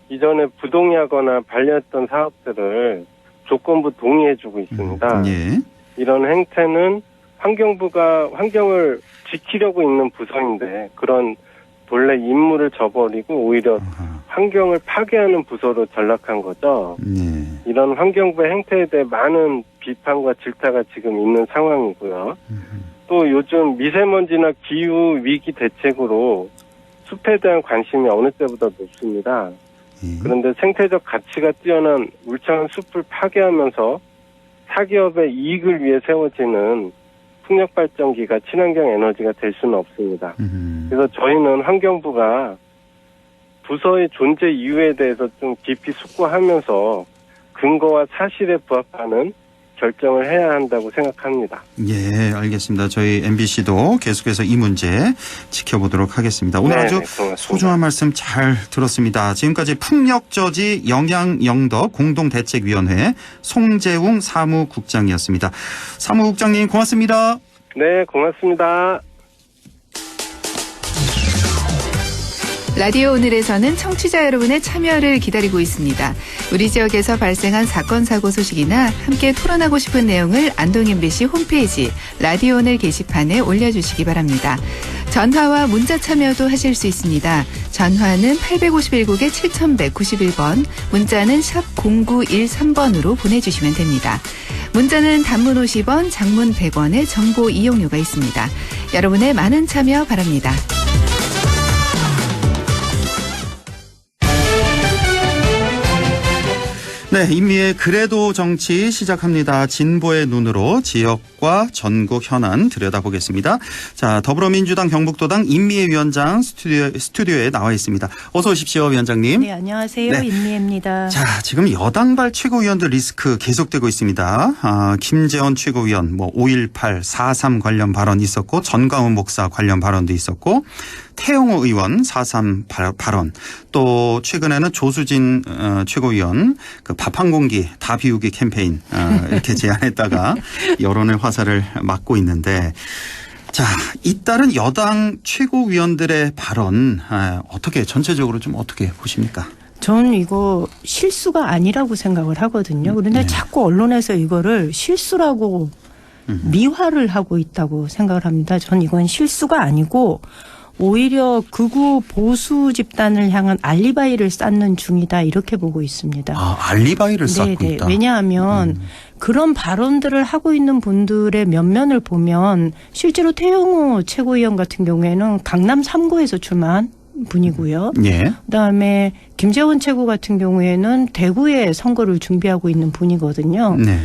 이전에 부동의하거나 반려했던 사업들을 조건부 동의해주고 있습니다. 예. 이런 행태는 환경부가 환경을 지키려고 있는 부서인데 그런 본래 임무를 저버리고 오히려 환경을 파괴하는 부서로 전락한 거죠. 네. 이런 환경부의 행태에 대해 많은 비판과 질타가 지금 있는 상황이고요. 또 요즘 미세먼지나 기후 위기 대책으로 숲에 대한 관심이 어느 때보다 높습니다. 그런데 생태적 가치가 뛰어난 울창한 숲을 파괴하면서 사기업의 이익을 위해 세워지는 풍력발전기가 친환경 에너지가 될 수는 없습니다. 그래서 저희는 환경부가 부서의 존재 이유에 대해서 좀 깊이 숙고하면서 근거와 사실에 부합하는 결정을 해야 한다고 생각합니다. 예, 알겠습니다. 저희 MBC도 계속해서 이 문제 지켜보도록 하겠습니다. 오늘 아주 고맙습니다. 소중한 말씀 잘 들었습니다. 지금까지 풍력저지 영양영덕 공동대책위원회 송재웅 사무국장이었습니다. 사무국장님 고맙습니다. 네, 고맙습니다. 라디오 오늘에서는 청취자 여러분의 참여를 기다리고 있습니다. 우리 지역에서 발생한 사건 사고 소식이나 함께 토론하고 싶은 내용을 안동 MBC 홈페이지 라디오 오늘 게시판에 올려주시기 바랍니다. 전화와 문자 참여도 하실 수 있습니다. 전화는 851국에 7191번, 문자는 샵 0913번으로 보내주시면 됩니다. 문자는 단문 50원, 장문 100원의 정보 이용료가 있습니다. 여러분의 많은 참여 바랍니다. 네, 임미의 그래도 정치 시작합니다. 진보의 눈으로 지역과 전국 현안 들여다보겠습니다. 자, 더불어민주당 경북도당 임미애 위원장 스튜디오에 나와 있습니다. 어서 오십시오, 위원장님. 네, 안녕하세요. 네. 임미애입니다. 자, 지금 여당발 최고위원들 리스크 계속되고 있습니다. 김재원 최고위원, 5.18, 4.3 관련 발언 있었고, 전광훈 목사 관련 발언도 있었고, 태영호 의원 4.3 발언, 또 최근에는 조수진 최고위원 그 밥 한 공기 다 비우기 캠페인 이렇게 제안했다가 여론의 화살을 맞고 있는데, 자, 잇따른 여당 최고위원들의 발언 어떻게 전체적으로 좀 어떻게 보십니까? 저는 이거 실수가 아니라고 생각을 하거든요. 그런데 자꾸 언론에서 이거를 실수라고 미화를 하고 있다고 생각을 합니다. 전 이건 실수가 아니고 오히려 극우 보수 집단을 향한 알리바이를 쌓는 중이다 이렇게 보고 있습니다. 아, 알리바이를 쌓고 있다. 왜냐하면 그런 발언들을 하고 있는 분들의 면면을 보면 실제로 태영호 최고위원 같은 경우에는 강남 3구에서 출마한 분이고요. 예. 그다음에 김재원 최고 같은 경우에는 대구에 선거를 준비하고 있는 분이거든요. 네.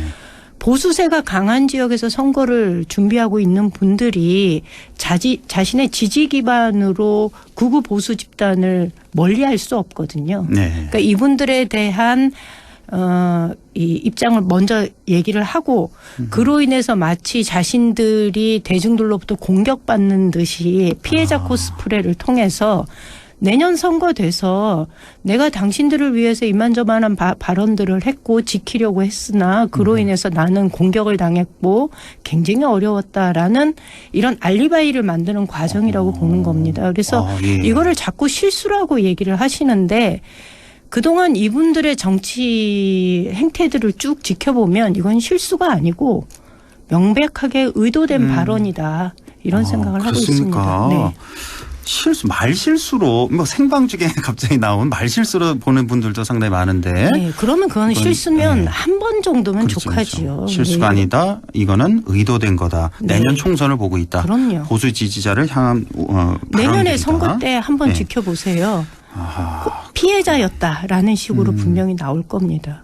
보수세가 강한 지역에서 선거를 준비하고 있는 분들이 자신의 지지 기반으로 극우 보수 집단을 멀리할 수 없거든요. 네. 그러니까 이분들에 대한 이 입장을 먼저 얘기를 하고 그로 인해서 마치 자신들이 대중들로부터 공격받는 듯이 피해자 코스프레를 통해서 내년 선거 돼서 내가 당신들을 위해서 이만저만한 발언들을 했고 지키려고 했으나 그로 인해서 나는 공격을 당했고 굉장히 어려웠다라는 이런 알리바이를 만드는 과정이라고 보는 겁니다. 그래서 예. 이거를 자꾸 실수라고 얘기를 하시는데 그동안 이분들의 정치 행태들을 쭉 지켜보면 이건 실수가 아니고 명백하게 의도된 발언이다. 이런 생각을 그렇습니까? 하고 있습니다. 네. 말실수로 뭐 생방 중에 갑자기 나온 말실수로 보는 분들도 상당히 많은데. 네, 그러면 그건 실수면 네. 한 번 정도면 그렇죠, 족하지요. 그렇죠. 실수가 네. 아니다. 이거는 의도된 거다. 네. 내년 총선을 보고 있다. 그럼요. 보수 지지자를 향한 내년에 발언들이다. 선거 때 한번 네. 지켜보세요. 아하. 피해자였다라는 식으로 분명히 나올 겁니다.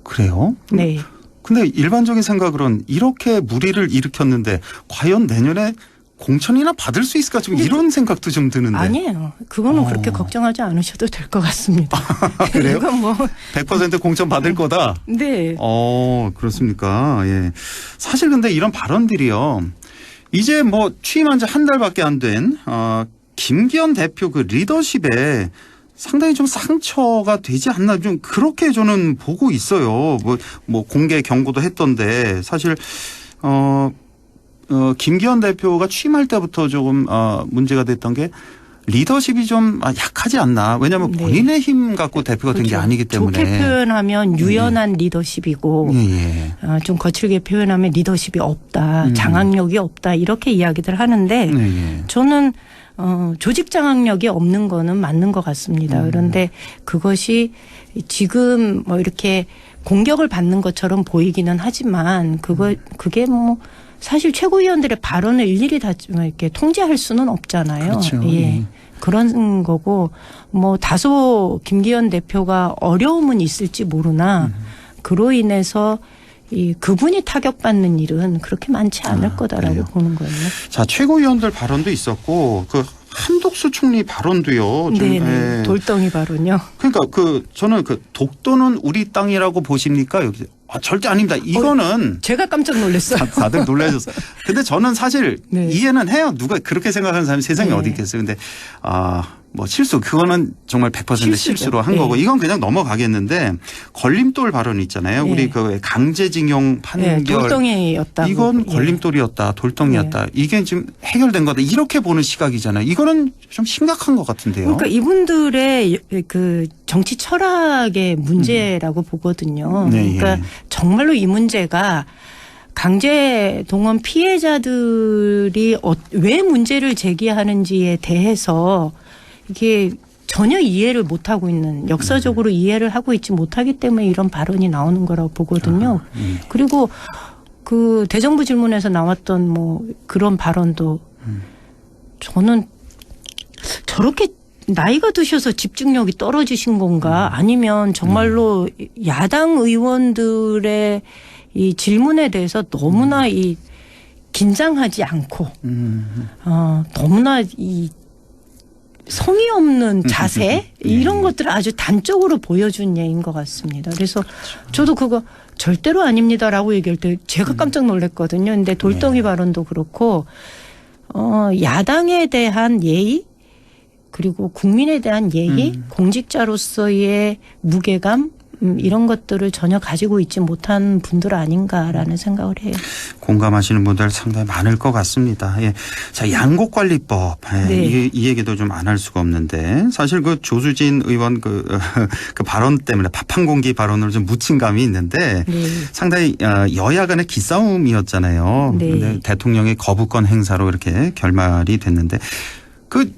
그래요? 네. 근데 일반적인 생각으로는 이렇게 무리를 일으켰는데 과연 내년에 공천이나 받을 수 있을까 좀 이런 생각도 좀 드는데. 아니에요. 그거는 그렇게 걱정하지 않으셔도 될 것 같습니다. 그래요? 이건 뭐 100% 공천 받을 거다. 네. 그렇습니까? 예. 사실 근데 이런 발언들이요. 이제 뭐 취임한 지 한 달밖에 안 된 김기현 대표 그 리더십에 상당히 좀 상처가 되지 않나 좀 그렇게 저는 보고 있어요. 뭐 공개 경고도 했던데 사실 김기현 대표가 취임할 때부터 조금 문제가 됐던 게 리더십이 좀 약하지 않나. 왜냐하면 네. 본인의 힘 갖고 대표가 된 게 그렇죠. 아니기 때문에. 좋게 표현하면 유연한 리더십이고 예. 좀 거칠게 표현하면 리더십이 없다. 장악력이 없다. 이렇게 이야기들 하는데 예. 저는 조직 장악력이 없는 거는 맞는 것 같습니다. 그런데 그것이 지금 뭐 이렇게 공격을 받는 것처럼 보이기는 하지만 그게 뭐 사실 최고위원들의 발언을 일일이 다 이렇게 통제할 수는 없잖아요. 그렇죠. 예. 그런 거고 뭐 다소 김기현 대표가 어려움은 있을지 모르나 그로 인해서 그분이 타격받는 일은 그렇게 많지 않을 거다라고 그래요? 보는 거예요. 자, 최고위원들 발언도 있었고 그 한덕수 총리 발언도요. 좀, 네네. 예. 돌덩이 발언요. 그러니까 저는 독도는 우리 땅이라고 보십니까? 여기 절대 아닙니다. 이거는 제가 깜짝 놀랐어요. 다들 놀라셨어요. 근데 저는 사실 네. 이해는 해요. 누가 그렇게 생각하는 사람이 세상에 네. 어디 있겠어요. 근데 뭐 실수 그거는 정말 100% 실수로 한 네. 거고 이건 그냥 넘어가겠는데 걸림돌 발언 있잖아요. 네. 우리 그 강제징용 판결 네, 돌덩이였다. 이건 걸림돌이었다. 돌덩이였다. 이게 지금 해결된 거다. 이렇게 보는 시각이잖아요. 이거는 좀 심각한 것 같은데요. 그러니까 이분들의 그 정치 철학의 문제라고 보거든요. 네, 그러니까 예. 정말로 이 문제가 강제 동원 피해자들이 왜 문제를 제기하는지에 대해서 이게 전혀 이해를 못하고 있는 역사적으로 이해를 하고 있지 못하기 때문에 이런 발언이 나오는 거라고 보거든요. 그리고 그 대정부 질문에서 나왔던 뭐 그런 발언도 저는 저렇게 나이가 드셔서 집중력이 떨어지신 건가 아니면 정말로 야당 의원들의 이 질문에 대해서 너무나 이 긴장하지 않고 너무나 이 성의 없는 자세 이런 것들을 아주 단적으로 보여준 예인 것 같습니다. 그래서 저도 그거 절대로 아닙니다라고 얘기할 때 제가 깜짝 놀랐거든요. 근데 돌덩이 발언도 그렇고 야당에 대한 예의 그리고 국민에 대한 예의 공직자로서의 무게감 이런 것들을 전혀 가지고 있지 못한 분들 아닌가라는 생각을 해요. 공감하시는 분들 상당히 많을 것 같습니다. 예. 자, 양곡관리법. 예. 네. 이 얘기도 좀 안 할 수가 없는데 사실 그 조수진 의원 그 발언 때문에 밥 한 공기 발언으로 좀 묻힌 감이 있는데 네. 상당히 여야 간의 기싸움이었잖아요. 네. 근데 대통령의 거부권 행사로 이렇게 결말이 됐는데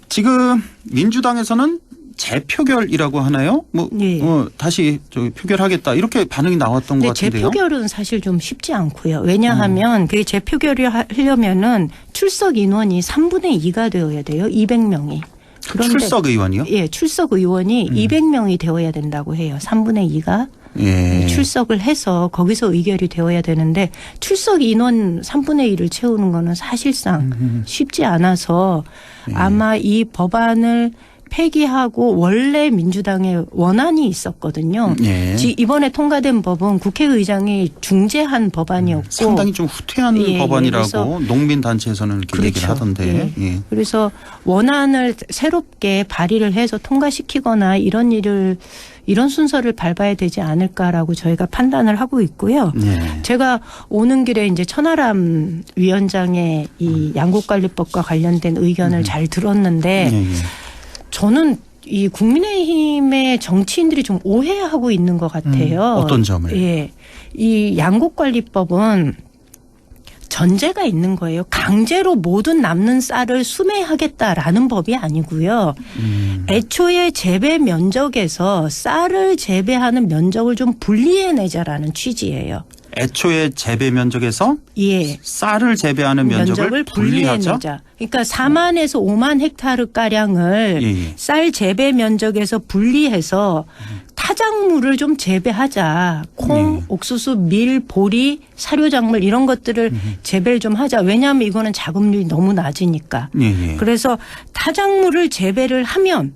지금 민주당에서는 재표결이라고 하나요? 네. 다시 표결하겠다 이렇게 반응이 나왔던 것 같은데요. 재표결은 사실 좀 쉽지 않고요. 왜냐하면 그게 재표결을 하려면은 출석 인원이 3분의 2가 되어야 돼요. 200명이. 그런데 출석 의원이요? 예, 출석 의원이 200명이 되어야 된다고 해요. 3분의 2가. 예. 출석을 해서 거기서 의결이 되어야 되는데 출석 인원 3분의 1을 채우는 거는 사실상 쉽지 않아서 아마 이 법안을 폐기하고 원래 민주당의 원안이 있었거든요. 예. 이번에 통과된 법은 국회의장이 중재한 법안이었고 상당히 좀 후퇴한 법안이라고 농민단체에서는 이렇게 그렇죠. 얘기를 하던데. 예. 예. 그래서 원안을 새롭게 발의를 해서 통과시키거나 이런 순서를 밟아야 되지 않을까라고 저희가 판단을 하고 있고요. 예. 제가 오는 길에 이제 천하람 위원장의 이 양곡관리법과 관련된 의견을 잘 들었는데 예. 저는 이 국민의힘의 정치인들이 좀 오해하고 있는 것 같아요. 어떤 점을? 예. 이 양곡관리법은 전제가 있는 거예요. 강제로 모든 남는 쌀을 수매하겠다라는 법이 아니고요. 애초에 재배 면적에서 쌀을 재배하는 면적을 좀 분리해내자라는 취지예요. 애초에 재배 면적에서 예. 쌀을 재배하는 면적을 분리하자. 그러니까 4만에서 5만 헥타르 가량을 예. 쌀 재배 면적에서 분리해서 타작물을 좀 재배하자. 콩, 옥수수, 밀, 보리, 사료작물 이런 것들을 재배를 좀 하자. 왜냐하면 이거는 자급률이 너무 낮으니까. 예. 그래서 타작물을 재배를 하면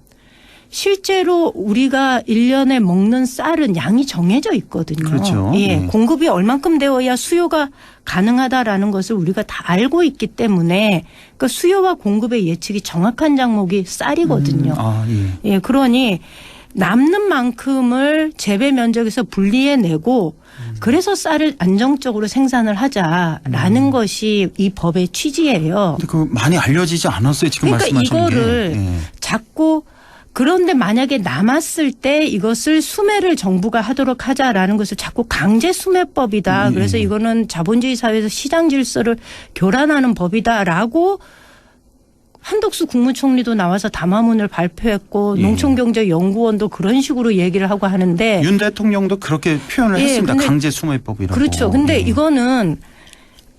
실제로 우리가 1년에 먹는 쌀은 양이 정해져 있거든요. 그렇죠. 예. 네. 공급이 얼만큼 되어야 수요가 가능하다라는 것을 우리가 다 알고 있기 때문에 그 수요와 공급의 예측이 정확한 장목이 쌀이거든요. 예. 예. 그러니 남는 만큼을 재배 면적에서 분리해내고 그래서 쌀을 안정적으로 생산을 하자라는 것이 이 법의 취지예요. 근데 많이 알려지지 않았어요. 지금 그러니까 말씀하시는 이거를 게. 예. 자꾸 그런데 만약에 남았을 때 이것을 수매를 정부가 하도록 하자라는 것을 자꾸 강제 수매법이다. 그래서 이거는 자본주의 사회에서 시장 질서를 교란하는 법이다라고 한덕수 국무총리도 나와서 담화문을 발표했고 농촌경제연구원도 그런 식으로 얘기를 하고 하는데 윤 대통령도 그렇게 표현을 했습니다. 강제 수매법이라고. 그렇죠. 근데 이거는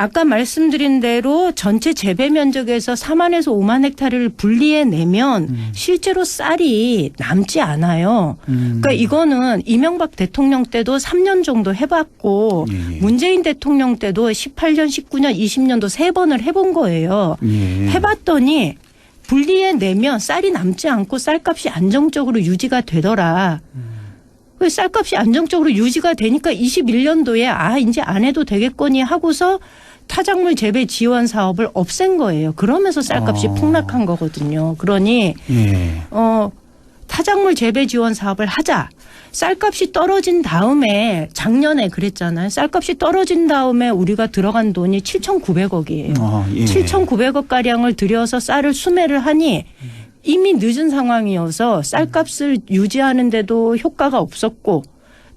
아까 말씀드린 대로 전체 재배 면적에서 4만에서 5만 헥타르를 분리해내면 실제로 쌀이 남지 않아요. 그러니까 이거는 이명박 대통령 때도 3년 정도 해봤고 문재인 대통령 때도 18년, 19년, 20년도 3번을 해본 거예요. 해봤더니 분리해내면 쌀이 남지 않고 쌀값이 안정적으로 유지가 되더라. 쌀값이 안정적으로 유지가 되니까 21년도에 이제 안 해도 되겠거니 하고서 타작물 재배 지원 사업을 없앤 거예요. 그러면서 쌀값이 폭락한 거거든요. 그러니 타작물 재배 지원 사업을 하자. 쌀값이 떨어진 다음에 작년에 그랬잖아요. 쌀값이 떨어진 다음에 우리가 들어간 돈이 7,900억이에요. 7,900억 가량을 들여서 쌀을 수매를 하니 이미 늦은 상황이어서 쌀값을 유지하는데도 효과가 없었고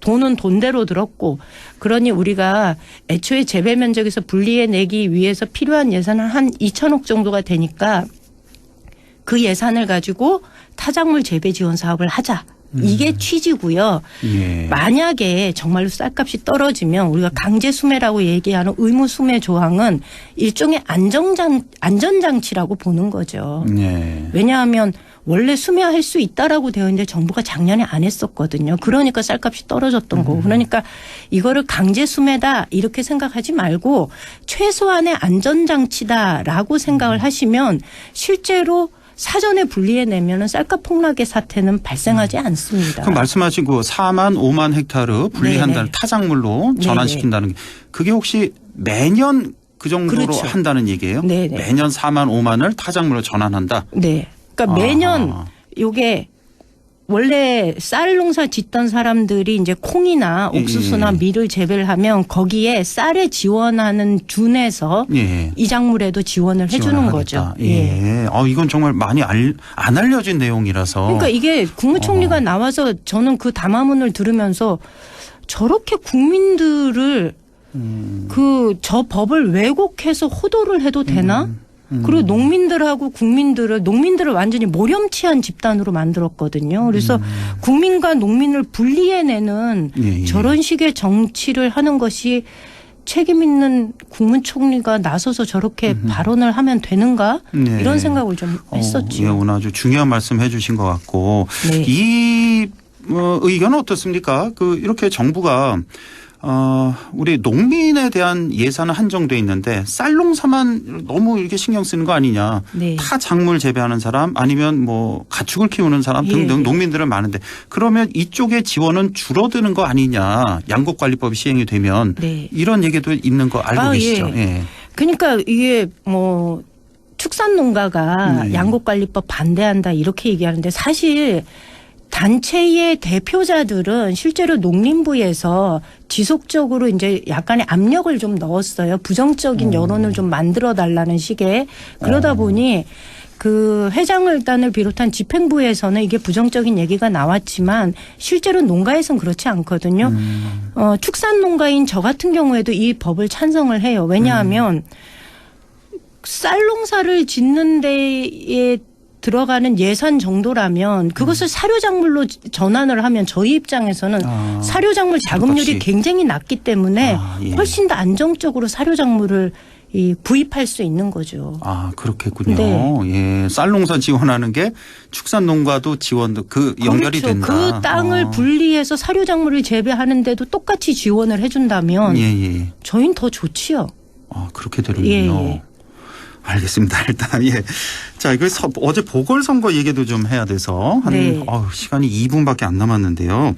돈은 돈대로 들었고 그러니 우리가 애초에 재배 면적에서 분리해내기 위해서 필요한 예산은 한 2천억 정도가 되니까 그 예산을 가지고 타작물 재배 지원 사업을 하자. 이게 취지고요. 만약에 정말로 쌀값이 떨어지면 우리가 강제 수매라고 얘기하는 의무 수매 조항은 일종의 안전장치라고 보는 거죠. 왜냐하면 원래 수매할 수 있다라고 되어 있는데 정부가 작년에 안 했었거든요. 그러니까 쌀값이 떨어졌던 거고. 그러니까 이거를 강제 수매다 이렇게 생각하지 말고 최소한의 안전장치다라고 생각을 하시면 실제로 사전에 분리해내면 쌀값 폭락의 사태는 발생하지 않습니다. 그럼 말씀하신 그 4만 5만 헥타르 분리한다는 타작물로 전환시킨다는 게 그게 혹시 매년 그 정도로 그렇죠. 한다는 얘기예요? 네네. 매년 4만 5만을 타작물로 전환한다? 네. 그러니까 매년 요게 원래 쌀 농사 짓던 사람들이 이제 콩이나 옥수수나 밀을 재배를 하면 거기에 쌀에 지원하는 둔에서 이 작물에도 지원을 해주는 거죠. 예. 이건 정말 많이 안 알려진 내용이라서. 그러니까 이게 국무총리가 나와서 저는 그 담화문을 들으면서 저렇게 국민들을 저 법을 왜곡해서 호도를 해도 되나? 그리고 농민들을 완전히 모렴치한 집단으로 만들었거든요. 그래서 국민과 농민을 분리해내는 저런 식의 정치를 하는 것이 책임 있는 국무총리가 나서서 저렇게 발언을 하면 되는가? 이런 생각을 좀 했었죠. 오늘 아주 중요한 말씀 해주신 것 같고 이 의견은 어떻습니까? 이렇게 정부가 우리 농민에 대한 예산은 한정돼 있는데 쌀 농사만 너무 이렇게 신경 쓰는 거 아니냐. 타 작물 재배하는 사람 아니면 뭐 가축을 키우는 사람 등등 농민들은 많은데 그러면 이쪽의 지원은 줄어드는 거 아니냐. 양곡관리법이 시행이 되면 이런 얘기도 있는 거 알고 계시죠? 예. 그러니까 이게 뭐 축산농가가 양곡관리법 반대한다 이렇게 얘기하는데 사실 단체의 대표자들은 실제로 농림부에서 지속적으로 이제 약간의 압력을 좀 넣었어요. 부정적인 여론을 좀 만들어 달라는 식의. 그러다 보니 그 회장을단을 비롯한 집행부에서는 이게 부정적인 얘기가 나왔지만 실제로 농가에서는 그렇지 않거든요. 축산농가인 저 같은 경우에도 이 법을 찬성을 해요. 왜냐하면 쌀 농사를 짓는 데에 들어가는 예산 정도라면 그것을 사료작물로 전환을 하면 저희 입장에서는 사료작물 자급률이 굉장히 낮기 때문에 훨씬 더 안정적으로 사료작물을 구입할 수 있는 거죠. 그렇겠군요. 예, 쌀 농사 지원하는 게 축산농가도 지원도 연결이 된다. 그 땅을 분리해서 사료작물을 재배하는데도 똑같이 지원을 해준다면 저희는 더 좋지요. 그렇게 되는군요. 알겠습니다. 일단 자, 이거 어제 보궐선거 얘기도 좀 해야 돼서 시간이 2분밖에 안 남았는데요.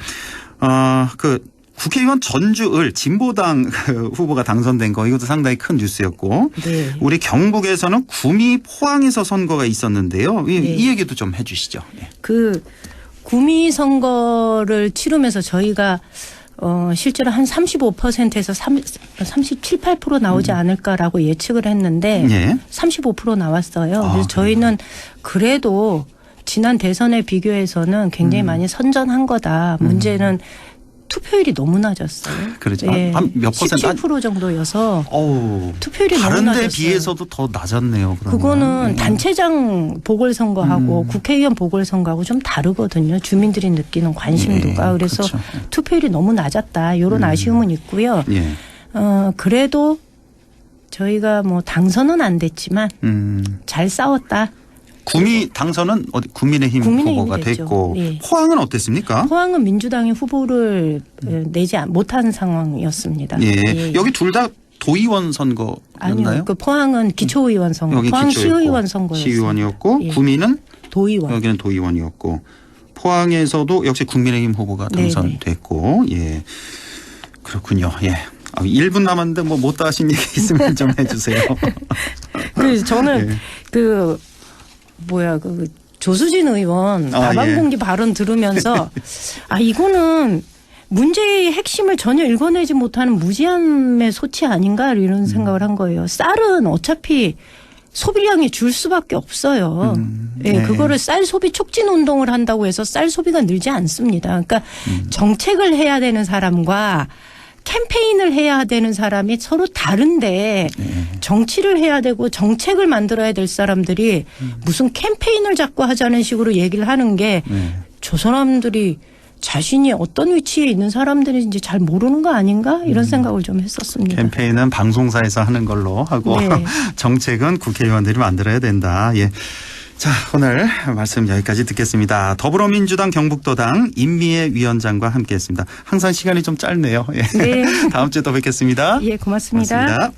국회의원 전주을 진보당 후보가 당선된 거 이것도 상당히 큰 뉴스였고 우리 경북에서는 구미 포항에서 선거가 있었는데요. 이 얘기도 좀 해주시죠. 그 구미 선거를 치르면서 저희가 실제로 한 35%에서 37, 8% 나오지 않을까라고 예측을 했는데 35% 나왔어요. 그래서 저희는 그래도 지난 대선에 비교해서는 굉장히 많이 선전한 거다. 문제는 투표율이 너무 낮았어요. 그렇죠. 한 몇 퍼센트? 17% 정도여서 투표율이 너무 낮았어요. 다른 데 비해서도 더 낮았네요. 그러면. 그거는 단체장 보궐선거하고 국회의원 보궐선거하고 좀 다르거든요. 주민들이 느끼는 관심도가. 그래서 투표율이 너무 낮았다. 이런 아쉬움은 있고요. 그래도 저희가 뭐 당선은 안 됐지만 잘 싸웠다. 구미 당선은 국민의힘 후보가 됐고 포항은 어땠습니까? 포항은 민주당이 후보를 내지 못한 상황이었습니다. 여기 둘 다 도의원 선거였나요? 아니요. 포항은 기초의원 선거. 포항 시의원 선거였어요. 시의원이었고 구미는 도의원. 여기는 도의원이었고 포항에서도 역시 국민의힘 후보가 당선됐고 그렇군요. 1분 남았는데 뭐 못다 하신 얘기 있으면 좀 해주세요. 그래서 저는 조수진 의원 나방공기 발언 들으면서 이거는 문제의 핵심을 전혀 읽어내지 못하는 무지함의 소치 아닌가 이런 생각을 한 거예요. 쌀은 어차피 소비량이 줄 수밖에 없어요. 그거를 쌀 소비 촉진 운동을 한다고 해서 쌀 소비가 늘지 않습니다. 그러니까 정책을 해야 되는 사람과 캠페인을 해야 되는 사람이 서로 다른데 정치를 해야 되고 정책을 만들어야 될 사람들이 무슨 캠페인을 자꾸 하자는 식으로 얘기를 하는 게 저 사람들이 자신이 어떤 위치에 있는 사람들인지 잘 모르는 거 아닌가 이런 생각을 좀 했었습니다. 캠페인은 방송사에서 하는 걸로 하고 정책은 국회의원들이 만들어야 된다. 자, 오늘 말씀 여기까지 듣겠습니다. 더불어민주당 경북도당 임미애 위원장과 함께했습니다. 항상 시간이 좀 짧네요. 다음 주에 또 뵙겠습니다. 고맙습니다.